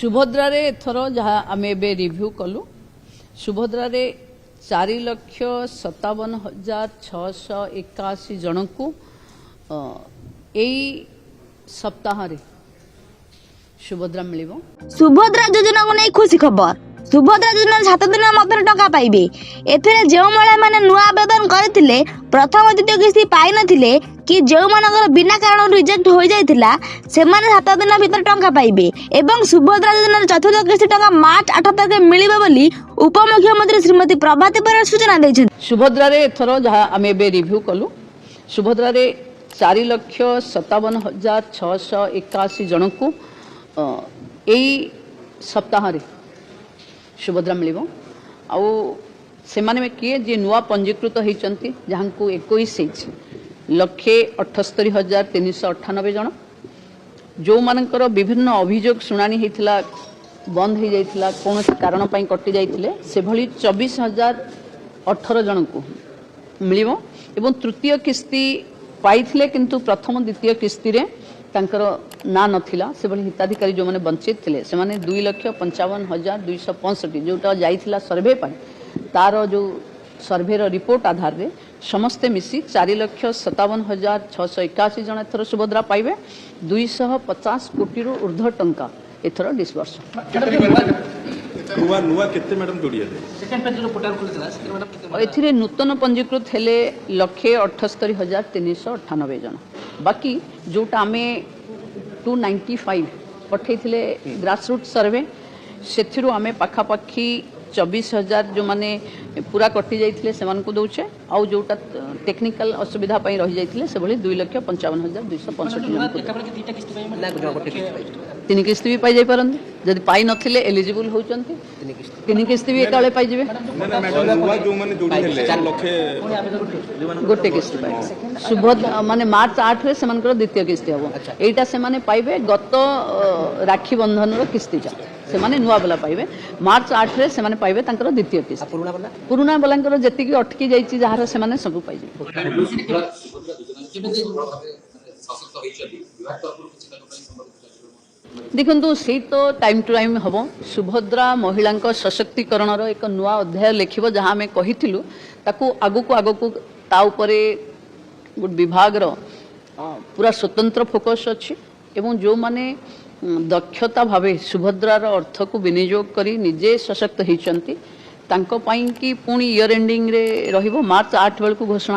सुभद्रा रे एथर जहाँ आम ए रिव्यू कलु सुभद्रा रे 4,57,681 जन को यही सप्ताह रे सुभद्रा मिलिबो। सुभद्रा योजना को नहीं खुशी खबर। सुभद्रा योजना 7 दिन मध्य टका पाइबे। एथिरे जो महिला माने नुआ आवेदन करथिले प्रथम द्वितीय किस्ती पाई नथिले कि जो मानकर बिना कारण रिजेक्ट हो जाइथिला से माने 7 दिन भीतर टका पाइबे एवं सुभद्रा योजना चतुर्थ किस्ती टका मार्च 8 तारिख मिलिबे बोली उपमुख्यमंत्री श्रीमती प्रभाती परिडा सूचना दैछन। सुभद्रा रे एथर जहाँ आम ए रिव्यू कलु सुभद्रा रे 4,57,681 जन को यही सप्ताह रे सुभद्रा मिलिबो। आउ से माने में किए जे नुआ पंजीकृत होइचंती जहां को 21,78,398 जन जो मानकर विभिन्न अभियोग शुणानी होइथिला बंद हो जाइथिला कौन कारण पई कटि जाइथिले से भली 24,018 जन को मिलिबो एवं तृतीय किस्ती पाइथिले किंतु प्रथम द्वितीय किस्ती रे तांकर ना नथिला से भली हिताधिकारी जो माने वंचित थिले से माने 2,55,265 जोटा जाइथिला सर्वे पाई तार जो सर्वे रो रिपोर्ट आधार रे समस्ते मिसी 4,57,681 जन एथर सुभद्रा पाइबे 250 कोटी रु ऊर्ध्व टंका एथर डिस्बर्स। नुआ केते मैडम जोड़ी है सेकंड पेज रो पोर्टल खुलतला से मैडम केते एथिरे नूतन पंजीकृत हेले 1,78,398 जन बाकी जोटा आमे 295 पठेइथिले ग्रासरूट सर्वे सेथिरु आमे पाखापाखी 24,000 जो माने पूरा कटि जाइथिले सेमान को दउछे आउ जोटा टेक्निकल असुविधा पई रहि जाइथिले से भली 2,55,265 जन को केवल के तीटा किस्त पाई ना गोटे किस्त पाई तीन किस्त भी पाई जाई परंदी जदि पाई नथिले एलिजिबल होचंती तीन किस्त भी एकाले पाई जेबे मैडम नुआ जो माने जोड़ी हेले लखे गोटे किस्त पाई सुभद्रा माने मार्च 8 रे सेमानकर द्वितीय किस्त हबो एटा से माने पाइबे गत राखी बंधन रो किस्ती जा से माने नुआ वाला पाइबे मार्च 8 रे से माने पाइबे तांकर द्वितीय किस्त पुराना वालांकर जति की अटकी जाईची जहार से माने सब पाइ जे देखु से तो टाइम टू टाइम हम सुभद्रा महिला सशक्तिकरण एक नुआ अध्याय लिखब जहाँ आम कही आगु को ता उपरे विभाग पूरा स्वतंत्र फोकस अच्छी एवं जो माने दक्षता भावे सुभद्रार अर्थ को विनियोग करी निजे सशक्त होती कि पुणी इयर एंडिंग रे रहिबो मार्च 8 बेलू घोषणा